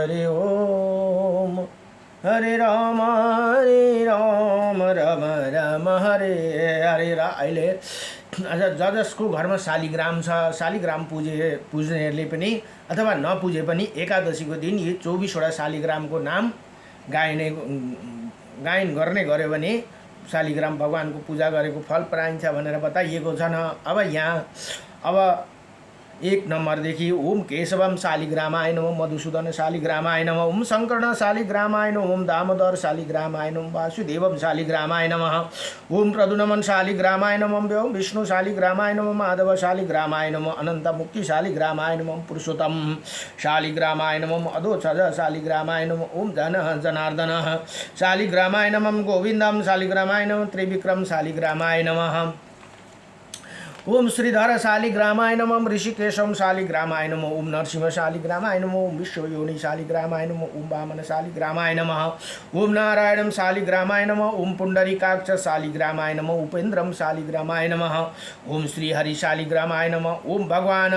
हरि ओम। हरे राम राम राम हरे हरे। अहिले जसको घरमा शालिग्राम छ, शालिग्राम पुज्नेहरूले पनि अथवा नपुजे पनि एकादशीको दिन यी 24वटा शालिग्रामको नाम गायन गर्ने गर्यो भने शालिग्राम भगवानको पूजा गरेको फल पाइन्छ भनेर बताइएको छ। अब यहाँ एक नम्बरदेखि ओम केशवम शालिग्रामाय नमः, मधुसूदन शालिग्रामाय नमः, ओम शङ्कर्ण शालिग्रामाय नमः, ओम दामोदर शालिग्रामाय नमः, वासुदेवम शालिग्रामाय नमः, ओम प्रद्युम्न शालिग्रामाय नमः, ओम विष्णु शालिग्रामाय नमः, माधव शालिग्रामाय नमः, अनंत मुक्ति शालिग्रामाय नमः, पुरुषोत्तम शालिग्रामाय नमः, अधोक्षज शालिग्रामाय नमः, ओम जनार्दन शालिग्रामाय नमः, गोविंदम शालिग्रामाय नमः, त्रिविक्रम शालिग्रामाय नमः, ओम श्रीधर शालिग्रामाय नमः, ऋषिकेशम शालिग्रामाय नमः, ओम नरसिंह शालिग्रामाय नमः, ओम विश्वयोनि शालिग्रामाय नमः, ओम वामन शालिग्रामाय नमः, ओम नारायणम शालिग्रामाय नमः, ओम पुंडरीकाक्ष शालिग्रामाय नमः, उपेन्द्रम शालिग्रामाय नमः, ओम श्रीहरि शालिग्रामाय नमः, ओम भगवान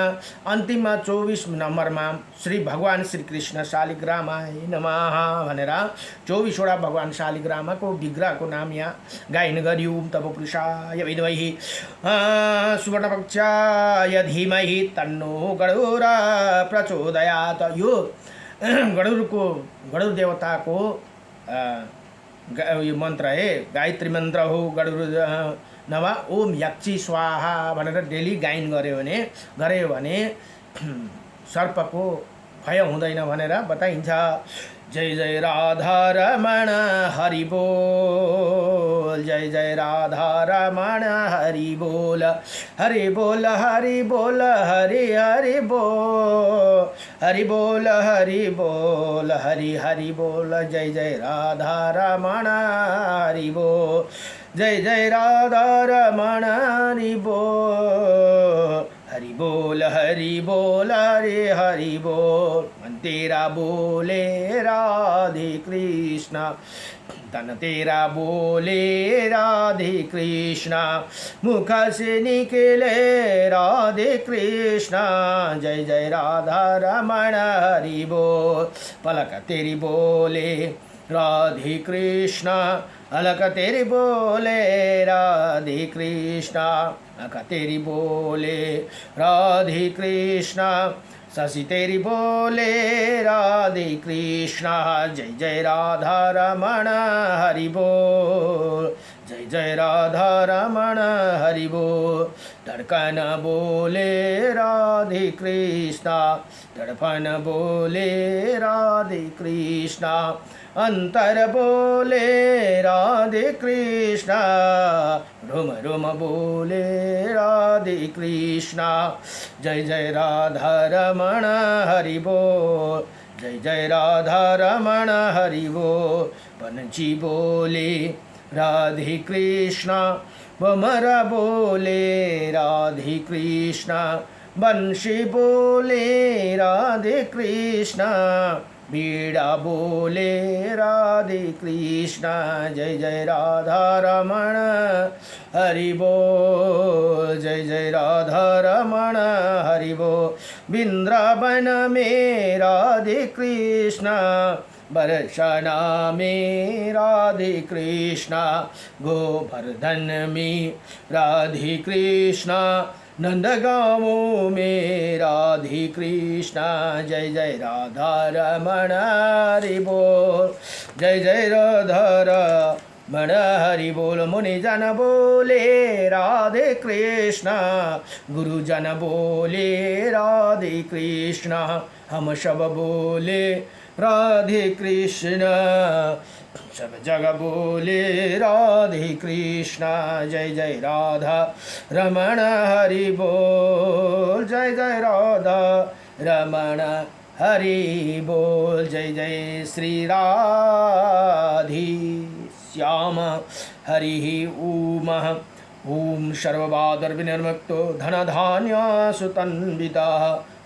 अन्तिम 24 नम्बरमा श्री भगवान श्री कृष्ण शालिग्रामाय नमः भनेर 24वटा भगवान शालिग्रामको विग्रहको नाम यहाँ गायन गरियो। ओम तप पुरुषाय विद्महि सुवर्णपक्षाय धीमहि तन्नो गरुड प्रचोदयात्। यो गरुड देवताको यो मन्त्र है, गायत्री मन्त्र हो। गरुड नवा ओम यक्षी स्वाहा भनेर डेली गायन गऱ्यो भने सर्पको भय हुँदैन भनेर बताइन्छ। जय जय राधा रमण हरि बोल, जय जय राधा रमण हरि बोल, हरि बोल हरि बोल हरि हरि बोल, हरि बोल हरि बोल हरि हरि बोल, जय जय राधा रमण हरि बोल, जय जय राधा रमण हरि बोल, हरि बोल हरे हरि बोल। मन तेरा बोले राधे कृष्ण, तन तेरा बोले राधे कृष्ण, मुख से निकले राधे कृष्ण, जय जय राधा रमण हरि बोल। पलक तेरी बोले राधे कृष्ण, अलक तेरी बोले राधे कृष्ण, अलक तेरी बोले राधे कृष्ण, शशि तेरी बोले राधे कृष्ण, जय जय राधा रमण हरि बोल, जय जय राधा रमण हरि बोल। धड़कन बोले राधे कृष्ण, धड़कन बोले राधे कृष्ण, अंतर बोले राधे कृष्ण, रुम रुम बोले राधे कृष्ण, जय जय राधा रमण हरि बोल, जय जय राधा रमण हरि बोल। पंछी बोले राधे कृष्ण, भमर बोले राधे कृष्ण, बंशी बोले राधे कृष्ण, बीड़ा बोले राधे कृष्ण, जय जय राधा रमण हरि बोल, जय जय राधा रमण हरि बोल। वृंदावन में राधे कृष्ण, बरसाना में राधे कृष्ण, गोवर्धन में राधे कृष्ण, नंदगांव में राधे कृष्ण, जय जय राधा रमण हरि बोल, जय जय राधा रमण हरि बोल। मुनिजन बोले राधे कृष्ण, गुरुजन बोले राधे कृष्ण, हम सब बोले राधे कृष्ण, सब जगह बोले राधे कृष्ण, जय जय राधा रमण हरि बोल, जय जय राधा रमण हरि बोल, जय जय श्री राधे श्याम हरि ओम। ओम सर्वबाधर विनिर्मुक्तो धनधान्य सुतन्विता,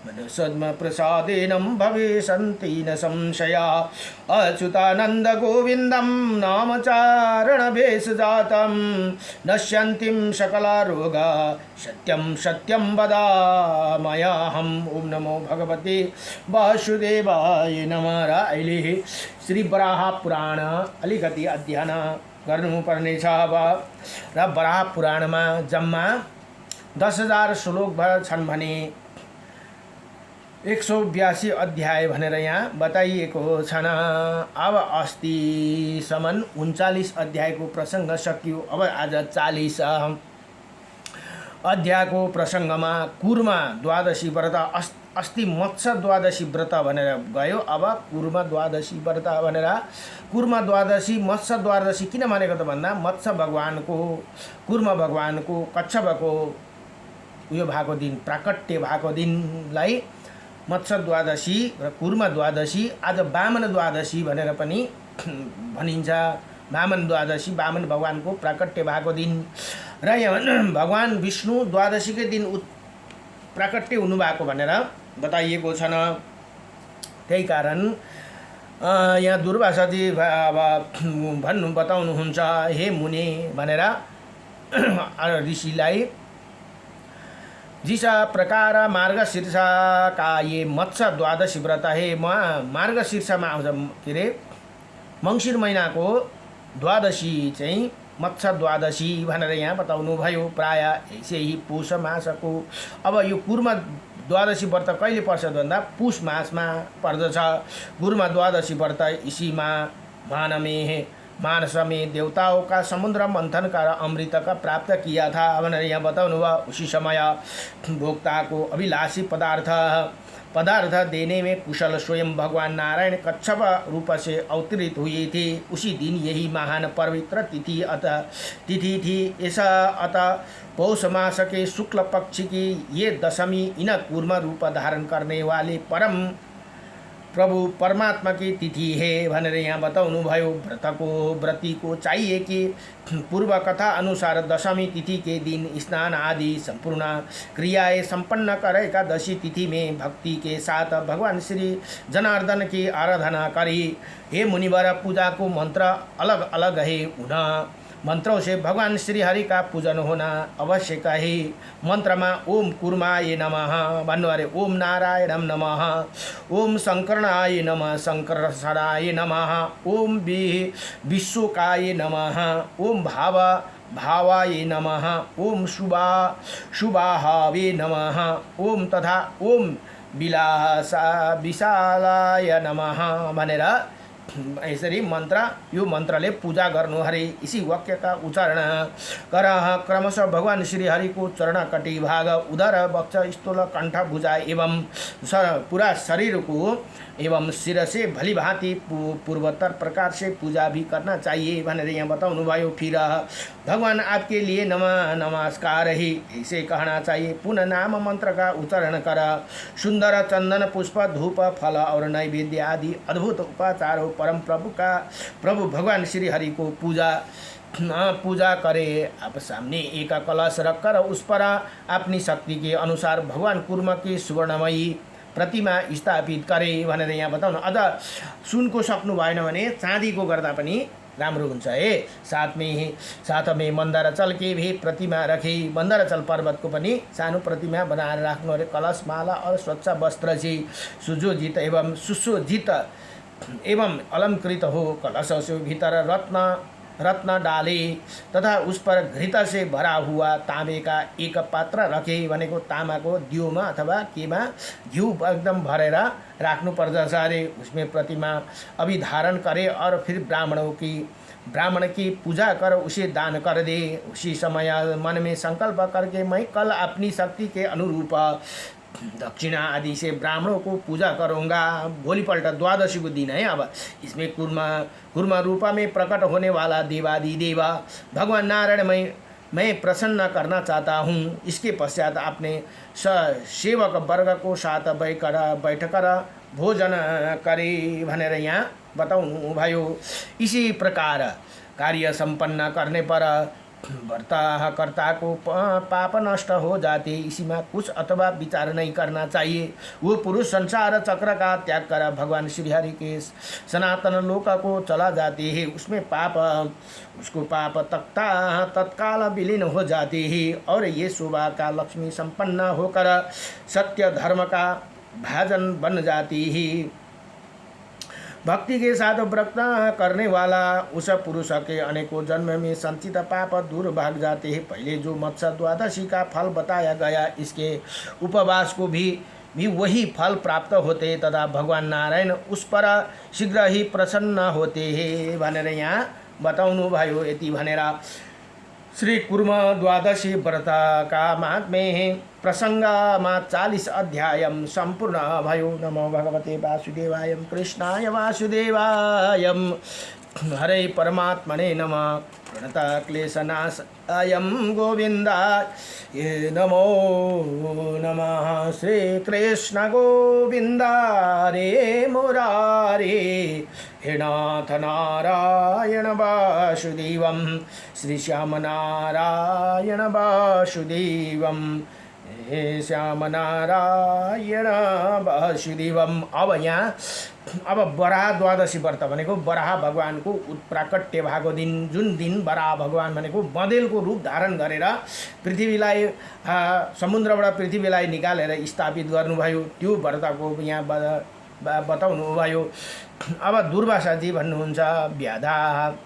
सद्मप्रसादेनं भवेशन्ति न संशया अच्युतानन्दगोविन्दं नामचारणभेषजातं नश्यन्तिं सकला रोगा सत्यं सत्यं वदामयाहम्। ओम नमो भगवते वासुदेवाय नमः। र अहिले श्री वराह पुराण अलिकति अध्ययन गर्नुपर्नेछ। अब र वराह पुराणमा जम्मा 10,000 श्लोक छन् भने 182 अध्याय भनेर यहाँ बताइएको छन्। अब अस्तिसम्म 39 अध्यायको प्रसङ्ग सकियो। अब आज 40 अध्यायको प्रसङ्गमा कुर्मा द्वादशी व्रत, अस्ति मत्स्य द्वादशी व्रत भनेर गयो। अब कुर्मा द्वादशी व्रत भनेर, कुर्मा द्वादशी मत्स्य द्वादशी किन भनेको त भन्दा मत्स्य भगवानको, कुर्मा भगवानको कच्छपको उयो भएको दिन, प्राकट्य भएको दिनलाई मत्स्य द्वादशी र कुर्मा द्वादशी, आज वामन द्वादशी भनेर पनि भनिन्छ। वामन द्वादशी वामन भगवानको प्राकट्य भएको दिन र यहाँ भगवान विष्णु द्वादशीकै दिन प्राकट्य हुनुभएको भनेर बताइएको छन्। त्यही कारण यहाँ दुर्वासाजी अब बताउनुहुन्छ, हे मुनि भनेर ऋषिलाई, जिस प्रकार मार्गशीर्ष का ये मत्स्य द्वादशी व्रत है, मार्गशीर्षमा आउँछ के अरे मङ्सिर महिनाको द्वादशी चाहिँ मत्स्य द्वादशी भनेर यहाँ बताउनु भयो। प्राय यसै पुष मासको, अब यो कुर्मा द्वादशी व्रत कहिले पर्छ भन्दा पुष मासमा पर्दछ। कुर्मा द्वादशी व्रत इसीमा मानस में देवताओं का समुद्र मंथन कर अमृत का प्राप्त किया था भनेर यहाँ बताउनु भयो। उसी समय भोक्ता को अभिलाषी पदार्थ देने में कुशल स्वयं भगवान नारायण कच्छप रूप से अवतरित हुई थी। उसी दिन यही महान पवित्र तिथि थी। ऐसा अतः पौष मास के शुक्ल पक्ष की ये दशमी इन कूर्म रूप धारण करने वाले परम प्रभु परमात्मा की तिथि है भनेर यहाँ बताउनु भयो। व्रती को चाहिए कि पूर्व कथा अनुसार दशमी तिथि के दिन स्नान आदि संपूर्ण क्रियाएं संपन्न कर एकादशी तिथि में भक्ति के साथ भगवान श्री जनार्दन की आराधना करी। हे मुनिवर, पूजा को मंत्र अलग अलग है, उन्हें मंत्रों से भगवान श्री हरि का पूजन होना आवश्यक है। मंत्र में ओम कुर्माय नमः भन्नु अरे, ओम नारायणं नमः, ओम शंकरणाय नमः, शंकरसराय नमः, ओम विश्वकाय नमः, ओम भावाय नमः, ओम शुभाहावे नमः, ओम तथा ओम विशालाय नमः भनेर यसरी मन्त्र, यो मन्त्रले पूजा गर्नु हरे। इसी वाक्य का उच्चारण कर क्रमशः भगवान श्री हरि को चरण कटी भाग, उदर, वक्ष, स्थूल, कंठ, भुजा एवं पूरा शरीर को एवं सिर से भली भांति पूर्वोत्तर प्रकार से पूजा भी करना चाहिए भनेर यहाँ बताउनु भयो। फिर भगवान आपके लिए नमस्कार ही ऐसे कहना चाहिए। पुनः नाम मंत्र का उच्चारण कर सुंदर चंदन, पुष्प, धूप, फल और नैवेद्य आदि अद्भुत उपाचारों परम प्रभु भगवान श्री हरि को पूजा करे। आप सामने एक कलश रखकर उस पर अपनी शक्ति के अनुसार भगवान कुर्म की सुवर्णमयी प्रतिमा स्थापित करे भनेर यहाँ बताउनु। अझ सुनको सक्नु भएन भने चाँदीको गर्दा पनि राम्रो हुन्छ है। साथ में मन्दारचल के भी प्रतिमा रखे। मन्दारचल पर्वतको पनि सानो प्रतिमा बनाएर राख्नु अरे। कलश, माला और स्वच्छ वस्त्र से सुजोजित एवं सुशोजित एवं अलंकृत हो। कलश से भीतर रत्न डाले तथा उस पर घृत से भरा हुआ तांबे का एक पात्र रखे भनेको तामाको दियोमा अथवा केमा घिउ एकदम भरेर राख्नु पर्दछ अरे। उसमें प्रतिमा अभी धारण करे और फिर ब्राह्मण की पूजा कर उसे दान कर दे। उसी समय मन में संकल्प करके मैं कल अपनी शक्ति के अनुरूप दक्षिणा आदि से ब्राह्मणों को पूजा करूँगा। भोलिपल्ट द्वादशी को दिन है। अब इसमें कुर्मा रूपा में प्रकट होने वाला देवादिदेव भगवान नारायण मैं प्रसन्न करना चाहता हूँ। इसके पश्चात अपने सेवक वर्ग को साथ बैठकर भोजन करे भनेर यहाँ बताउनु भयो। इसी प्रकार कार्य संपन्न करने पर भर्ता कर्ता को पाप नष्ट हो जाते, इसी में कुछ अथवा विचार नहीं करना चाहिए। वो पुरुष संसार चक्र का त्याग कर भगवान श्री हरि के सनातन लोक को चला जाते हैं, उसमें उसको पाप तत्काल विलीन हो जाते हैं और ये शोभा का लक्ष्मी संपन्न होकर सत्य धर्म का भाजन बन जाती है। भक्ति के साथ व्रत करने वाला उस पुरुष के अनेकों जन्म में संचित पाप दूर भाग जाते हैं। पहले जो मत्स्य द्वादशी का फल बताया गया, इसके उपवास को भी वही फल प्राप्त होते तथा भगवान नारायण उस पर शीघ्र ही प्रसन्न होते हैं भनेर यहाँ बताउनु भयो। यति भनेर श्री कुर्म द्वादशी व्रत का महात्म्य प्रसंगमा 40 अध्याय संपूर्ण भयो। नमो भगवते वासुदेवाय कृष्णाय वासुदेवाय हरे परमात्मने नमः। प्रणत क्लेशनाशाय गोविन्दाय नमो नमः। श्री कृष्ण गोविन्द रे मुरारे हे नाथ नारायण वासुदेवं श्री श्याम नारायण वासुदेवं हे श्याम नारायण वासुदेवम। अब बराह द्वादशी व्रत भनेको बराह भगवानको प्राकट्य भएको दिन, जुन दिन बराह भगवान भनेको बँदेलको रूप धारण गरेर पृथ्वीलाई समुद्रबाट पृथ्वीलाई निकालेर स्थापित गर्नुभयो, त्यो व्रतको यहाँ बताउनु भयो। अब दुर्वासाजी भन्नुहुन्छ, व्याधा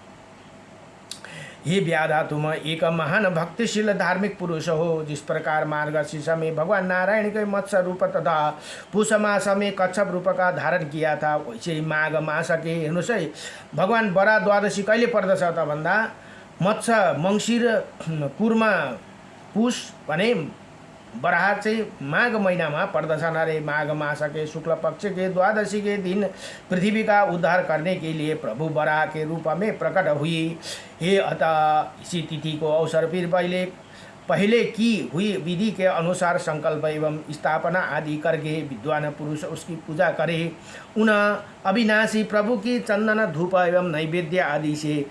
ये व्याधा तुम एक महान भक्तिशील धार्मिक पुरुष हो, जिस प्रकार मार्गशीर्ष में भगवान नारायण के मत्स्य रूप तथा पुष मास में कच्छप रूप का धारण किया था, वैसे ही माघ मास के हेर्नुहोस् है भगवान बरा द्वादशी कहिले पर्दछ त भन्दा मत्स्य मङ्सिर कुर्मा पुष भने बराह चाहिँ माघ महीनामा पर्दछन् अरे। माघ मास के शुक्ल पक्ष के द्वादशी के दिन पृथ्वी का उद्धार करने के लिए प्रभु बराह के रूप में प्रकट हुई। हे अतः इसी तिथि को अवसर फिर पहले की हुई विधि के अनुसार संकल्प एवं स्थापना आदि करके विद्वान पुरुष उसकी पूजा करे। उन अविनाशी प्रभु की चंदन धूप एवं नैवेद्य आदि से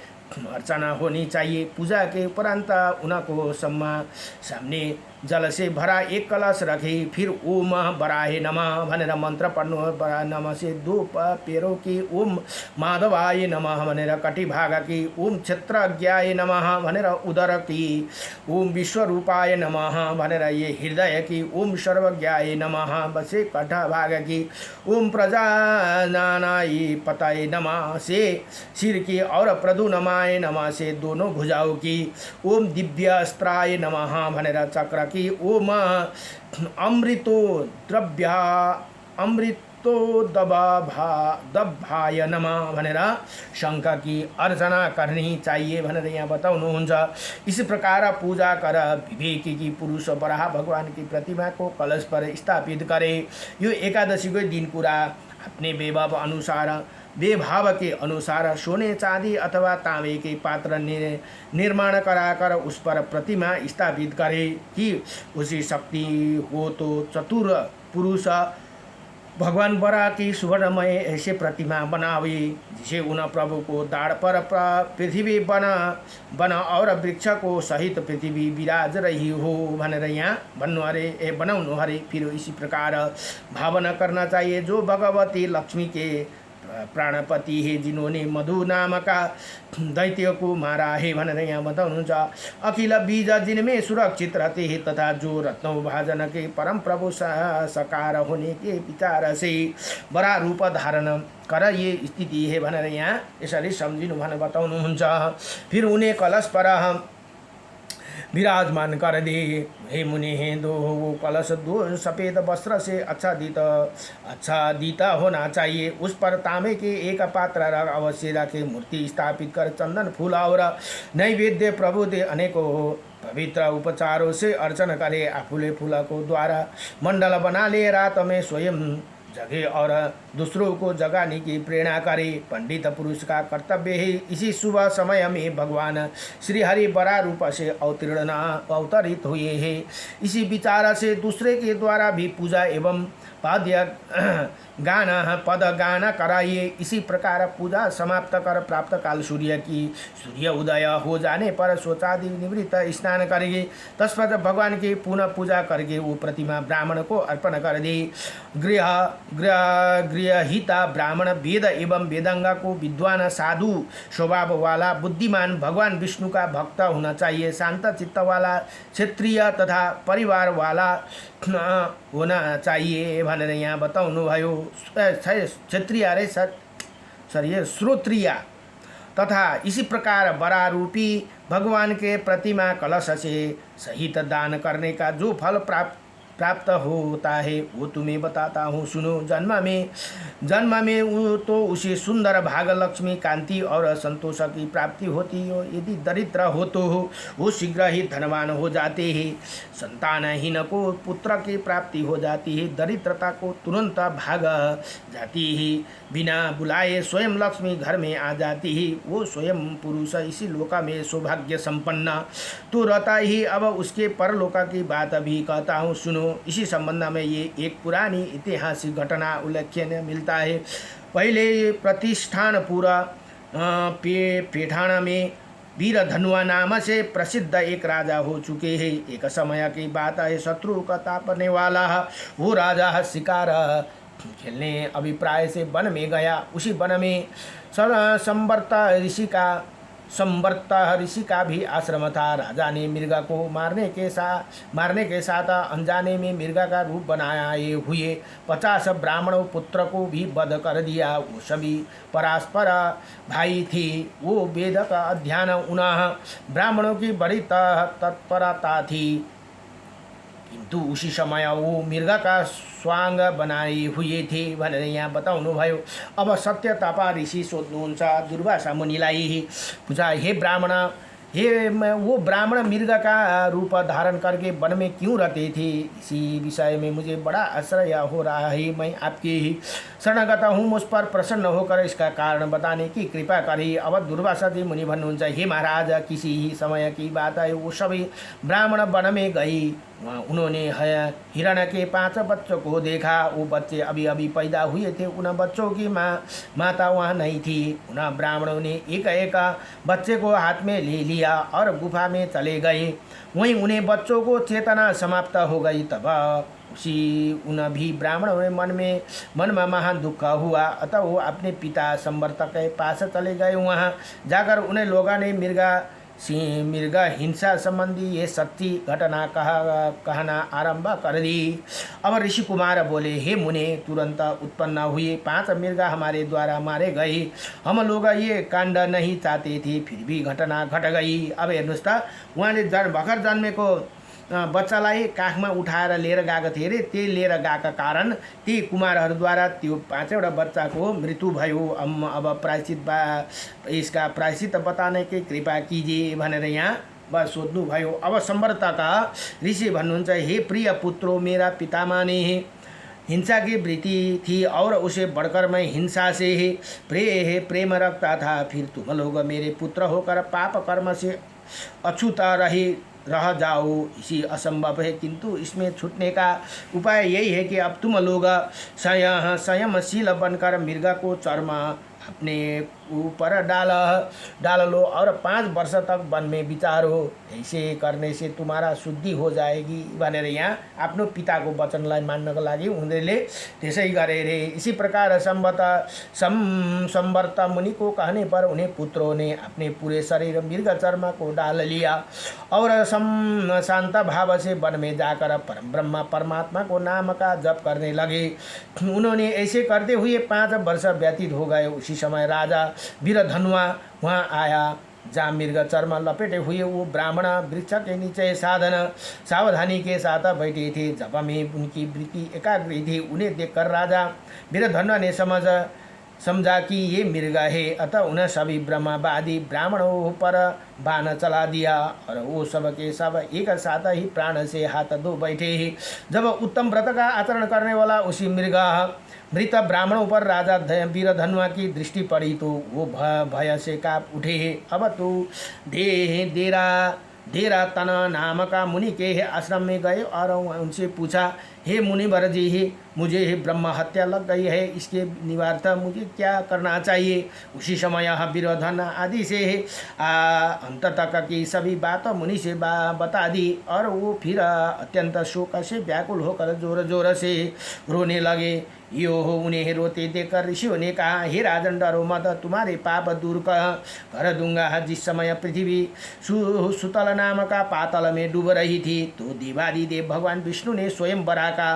अर्चना होनी चाहिए। पूजा के उपरांत उनको सामने जल से भरा एक कलश रखे, फिर ओम बराहे नमः भनेर मंत्र पढ्नु। बराह नमः से 2 पेरों की ओम माधवाय नमः भनेर कटी भाग की, ओम क्षेत्रज्ञाय नमः भनेर उदर की, ओम विश्वरूपाय नमः भनेर ये हृदय की, ओम सर्वज्ञाय नमः बसे कट भाग की, ओम प्रजानाय पताय नमः से सिर की और प्रदुनमाय नमः से दोनों भुजाओं की, ओम दिव्यास्त्राय नमः भनेर चक्र की, ओम अमृतो दभाय नमः भनेर शंख की अर्चना करनी चाहिए भनेर यहाँ बताउनुहुन्छ। इस प्रकार पूजा कर विवेकी की पुरुष बराह भगवान की प्रतिमा को कलश पर स्थापित करे। यो एकादशी को दिन कुरा अपने बेभाव के अनुसार सोने चांदी अथवा तांबे के पात्र निर्माण कराकर उस पर प्रतिमा स्थापित करे कि उसी शक्ति हो तो चतुर पुरुष भगवान बराह की सुवर्णमय ऐसे प्रतिमा बनावे जिसे उन प्रभु को दाढ़ पर पृथ्वी बना और वृक्ष को सहित पृथ्वी विराज रही हो भनेर यहाँ भन्नु अरे बनाउनु अरे। फिर इसी प्रकार भावना करना चाहिए, जो भगवती लक्ष्मी के प्राणपति है, जिन्होंने मधु नाम का दैत्य को मारा है भनेर यहाँ बताउनुहुन्छ। अखिल बीज जिनमें सुरक्षित रहते हैं तथा जो रत्नों भाजन के परम प्रभु सकार होने के विचार से बड़ा रूप धारण कर ये स्थिति है भनेर यहाँ यसरी सम्झिनु भनेर बताउनुहुन्छ। फिर उन्हें कलश पर विराजमान कर दे। हे मुनि हे दो वो कलश 2 सफ़ेद वस्त्र से आच्छादित होना चाहिए। उस पर तांबे के एक पात्र अवश्य रखे। मूर्ति स्थापित कर चंदन फूल और नैवेद्य प्रभु दे अनेकों पवित्र उपचारों से अर्चन करे। आफूले फूल को द्वारा मंडल बना ले रात में स्वयं जगे और दूसरों को जगाने की प्रेरणा करे। पंडित पुरुष का कर्तव्य है इसी शुभ समय में भगवान श्री हरि बड़ा रूप से अवतरित हुए हैं। इसी विचार से दूसरे के द्वारा भी पूजा एवं पाद्य गाना पद गाना कराइए। इसी प्रकार पूजा समाप्त कर प्राप्त काल सूर्य उदय हो जाने पर शौचादि निवृत्त स्नान करेंगे। तत्पश्चात भगवान की पुनः पूजा करके वो प्रतिमा ब्राह्मण को अर्पण कर दे। गृहहिता ब्राह्मण वेद एवं वेदांगा को विद्वान साधु स्वभाव वाला बुद्धिमान भगवान विष्णु का भक्त होना चाहिए। शांत चित्त वाला क्षेत्रीय तथा परिवार वाला होना चाहिए भनेर यहाँ बताउनुभयो। क्षत्रिय अरे सर ये श्रोत्रिय तथा इसी प्रकार बड़ा रूपी भगवान के प्रतिमा कलश से सहित दान करने का जो फल प्राप्त होता है वो तुम्हें बताता हूँ, सुनो। जन्म में वो तो उसे सुंदर भाग लक्ष्मी कांति और संतोष की प्राप्ति होती हो। यदि दरिद्र हो तो वो शीघ्र ही धनवान हो जाते हैं। संतानहीन को पुत्र की प्राप्ति हो जाती है। दरिद्रता को तुरंत भाग जाती है। बिना बुलाए स्वयं लक्ष्मी घर में आ जाती है। वो स्वयं पुरुष इसी लोका में सौभाग्य संपन्न तो रहता ही। अब उसके परलोका की बात अभी कहता हूँ, सुनो। इसी संबंध में ये एक पुरानी ऐतिहासिक घटना उल्लेखनीय मिलता है। पहले प्रतिष्ठानपुरा पेठाना में वीर धनुआ नाम से प्रसिद्ध एक राजा हो चुके हैं। एक समय की बात है, शत्रु का तापने वाला वो राजा शिकार खेलने अभिप्राय से वन में गया। उसी वन में संवर्त ऋषि का भी आश्रम था। राजा ने मृगा को मारने के साथ अनजाने में मृगा का रूप बनाए हुए 50 ब्राह्मणों पुत्र को भी वध कर दिया। वो सभी परस्पर भाई थे। वो वेद का अध्ययन उन्हें ब्राह्मणों की बड़ी तत्परता थी, किंतु उसी समय वो मृगा का स्वांग बनाए हुए थे भनेर यहाँ बताउनुभयो। अब सत्य तपा ऋषि सोध्नुहुन्छ दुर्वासा मुनिलाई, पूछा हे ब्राह्मण, वो ब्राह्मण मृग का रूप धारण करके वन में क्यों रहते थे? इसी विषय में मुझे बड़ा आश्चर्य हो रहा है। मैं आपके ही शरणागत हूँ, मुझ पर प्रसन्न होकर इसका कारण बताने की कृपा करें। अब दुर्वासा जी मुनि भन्नुहुन्छ, हे महाराज, किसी ही समय की बात है। वो सभी ब्राह्मण वन में गई। उन्होंने हिरण के 5 बच्चों को देखा। वो बच्चे अभी अभी पैदा हुए थे। उन बच्चों की माता वहाँ नहीं थी। उन ब्राह्मणों ने एक एक बच्चे को हाथ में ले लिया और गुफा में चले गए। वहीं उन्हें बच्चों को चेतना समाप्त हो गई। तब उन भी ब्राह्मणों ने मन में महान दुख हुआ। अतः वो अपने पिता संवर्त के पास चले गए। वहाँ जाकर उन्हें लोगों ने मृग हिंसा संबंधी ये सच्ची घटना कहना आरंभ कर दी। अब ऋषि कुमार बोले, हे मुने, तुरंत उत्पन्न हुए 5 मृग हमारे द्वारा मारे गए। हम लोग ये कांड नहीं चाहते थे, फिर भी घटना घट गई। अब हेर्नुहोस् त, उहाँले भर्खर जन्मेको बच्चालाई काखमा उठाएर लिएर गएका थिए अरे। त्यही लिएर गएका कारण ती कुमारहरूद्वारा त्यो 5वटा बच्चाको मृत्यु भयो। अब इसका प्रायश्चित बताने की कृपा कीजिए भनेर यहाँ सोध्नु भयो। अब संवर्तका ऋषि भन्नुहुन्छ, हे प्रिय पुत्रो, मेरा पितामह ने हिंसा की वृत्ति थी और उसे बढ़कर मैं हिंसा से प्रेम रखता था। फिर तुम लोग मेरे पुत्र होकर पाप कर्म से अछूत रह जाओ, इसी असंभव है। किंतु इसमें छूटने का उपाय यही है कि अब तुम लोग संयमशील बनकर मृगा को चर्म अपने ऊपर डाल लो और 5 वर्ष तक वन में बितारो। ऐसे करने से तुम्हारा शुद्धि हो जाएगी भनेर यहाँ आफ्नो पिताको वचनलाई मान्नको लागि उनीहरूले त्यसै गरे रे। इसी प्रकार संवर्त मुनि को कहने पर उन्हें पुत्रों ने अपने पूरे शरीर मृग चर्म को डाल लिया और शांत भाव से वन में जाकर ब्रह्मा परमात्मा को नाम का जप करने लगे। उन्होंने ऐसे करते हुए 5 वर्ष व्यतीत हो गए। उसी समय राजा वीर धनुआ वहाँ आया, जहाँ मृग चर्म लपेटे हुए वो ब्राह्मण वृक्ष के नीचे सावधानी के साथ बैठे थे। जब में उनकी वृत्ति एकाग्र थी। उन्हें देखकर राजा वीर धनुआ ने समझा कि ये मृग है, अतः उन्हें सभी ब्रह्मवादी ब्राह्मणों पर बाण चला दिया और वो सब के सब एक साथ ही प्राण से हाथ धो बैठे। जब उत्तम व्रत का आचरण करने वाला उसी मृत ब्राह्मणों पर राजा वीरधनुआ की दृष्टि पड़ी तो वो भय से काँप उठे। अब तो देरा तन नाम का मुनि के आश्रम में गए और उनसे पूछा, हे मुनिवर जी, मुझे ब्रह्म हत्या लग गई है, इसके निवार्थ मुझे क्या करना चाहिए। उसी समय वीरधन आदि से अंत तक की सभी बात मुनि से बता दी और वो फिर अत्यंत शोक से व्याकुल होकर जोर जोर से रोने लगे। यो उन्हें रोते देखकर ऋषियों ने कहा, हे राजन डरो मत, तुम्हारे पाप दूर कर दूंगा। जिस समय पृथ्वी सुतल नाम का पातल में डूब रही थी तो देवादिदेव भगवान विष्णु ने स्वयं वराह का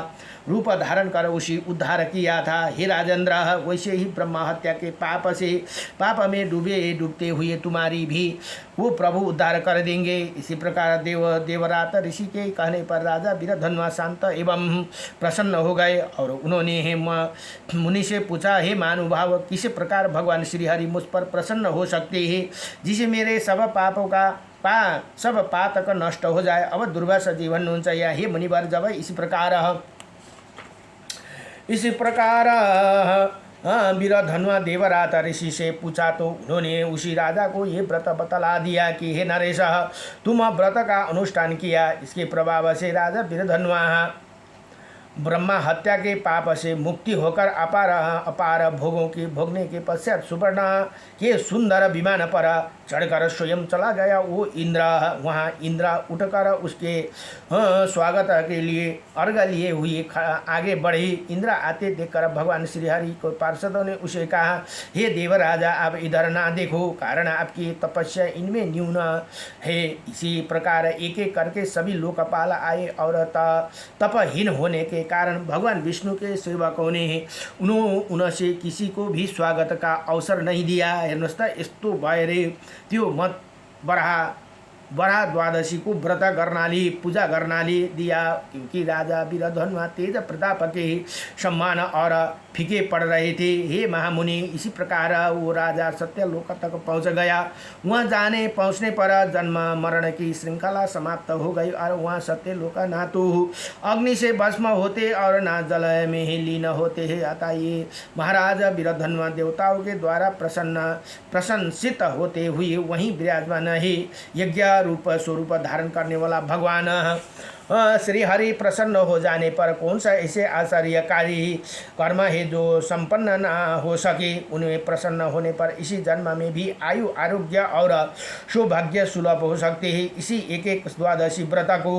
रूप धारण कर उसी उद्धार किया था। हे राजेंद्र, वैसे ही ब्रह्म हत्या के पाप में डूबते हुए तुम्हारी भी वो प्रभु उद्धार कर देंगे। इसी प्रकार देवरात ऋषि के कहने पर राजा वीरधनुआ शांत एवं प्रसन्न हो गए और उन्होंने मुनि से पूछा, हे महानुभाव, किस प्रकार भगवान श्रीहरि मुझ पर प्रसन्न हो सकते हैं जिसे मेरे सब पापों का सब पातक नष्ट हो जाए। अब दुर्वास जीवन हुन्छ या हे मुनिवर, जब इसी प्रकार वीरधनुआ देवरात ऋषि से पूछा तो उन्होंने उसी राजा को ये व्रत बतला दिया कि हे नरेश, तुम व्रत का अनुष्ठान किया। इसके प्रभाव से राजा वीरधनुआ ब्रह्मा हत्या के पाप से मुक्ति होकर अपार भोगों की भोगने के पश्चात सुवर्ण के सुंदर विमान पर चढ़कर स्वयं चला गया। वो वहाँ इंद्र उठकर उसके स्वागत के लिए अर्घ लिए हुए आगे बढ़े। इंद्र आते देखकर भगवान श्रीहरि को पार्षदों ने उसे कहा, हे देवराजा, आप इधर ना देखो, कारण आपकी तपस्या इनमें न्यून है। इसी प्रकार एक एक करके सभी लोकपाल आए और तपहीन होने के कारण भगवान विष्णु के सेवकों ने उनसे किसी को भी स्वागत का अवसर नहीं दिया। हेर्नुहोस् त यस्तो भयो रे त्यो मत बराह द्वादशी को व्रत करनाले पूजा करनाले दिया, क्योंकि राजा वीरधनुआ तेज प्रताप के सम्मान और फीके पड़ रहे थे। हे महामुनि, इसी प्रकार वो राजा सत्यलोक तक पहुंच गया। वहाँ पहुंचने पर जन्म मरण की श्रृंखला समाप्त हो गई और वहाँ सत्यलोक ना तो अग्नि से भस्म होते और ना जल में ही लीन होते हैं। अतः ये महाराज वीरधनुआ देवताओं के द्वारा प्रशंसित होते हुए वहीं विराजमान है। यज्ञ रूप स्वरूप धारण करने वाला भगवान श्री हरि प्रसन्न हो जाने पर कौन सा ऐसे आश्चर्यकारी कर्म है जो संपन्न न हो सके। उनमें प्रसन्न होने पर इसी जन्म में भी आयु आरोग्य और सौभाग्य सुलभ हो सकते हैं। इसी एक द्वादशी व्रत को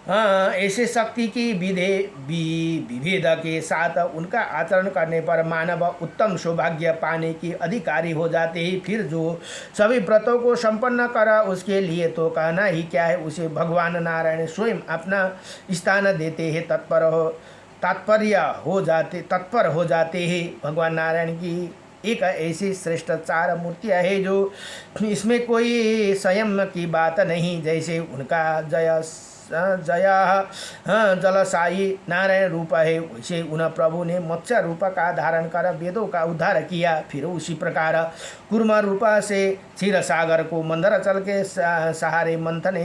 ऐसे शक्ति की विभेद के साथ उनका आचरण करने पर मानव उत्तम सौभाग्य पाने की अधिकारी हो जाते हैं। फिर जो सभी व्रतों को संपन्न करा उसके लिए तो कहना ही क्या है, उसे भगवान नारायण स्वयं अपना स्थान देते हैं, तत्पर हो जाते हैं। भगवान नारायण की एक ऐसी श्रेष्ठ चार मूर्तियाँ है जो इसमें कोई संयम की बात नहीं। जैसे उनका जलसाई नारायण रूप है, वैसे उन प्रभु ने मत्स्य रूप का धारण कर वेदों का उद्धार किया। फिर उसी प्रकार कूर्म रूप से क्षीर सागर को मंदराचल के सहारे मंथन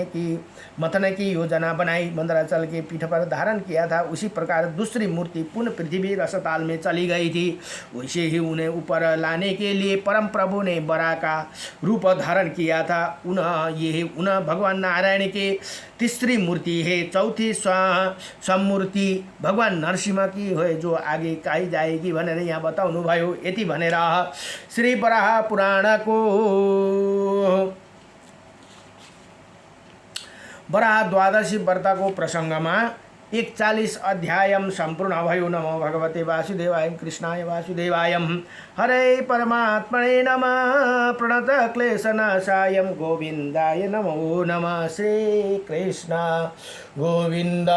की योजना बनाई, मंदराचल के पीठ पर धारण किया था। उसी प्रकार दूसरी मूर्ति पुनः पृथ्वी रसताल में चली गई थी। वैसे ही उन्हें ऊपर लाने के लिए परम प्रभु ने बरा का रूप धारण किया था। उन्हें भगवान नारायण के तीसरी मूर्ति है। चौथी सम्मूर्ति भगवान नरसिंह की है, जो आगे कही जाएगी भनेर यहाँ बताउनु भयो। यति भनेर श्री वराह पुराण को वराह द्वादशी व्रत को प्रसंगमा 41 अध्याय संपूर्ण भयो। नमो भगवते वासुदेवाय कृष्णाय वासुदेवाय हरे परमात्मने नमः। प्रणत क्लेशनाशाय गोविंदाय नमो नमः। श्री कृष्ण गोविंद।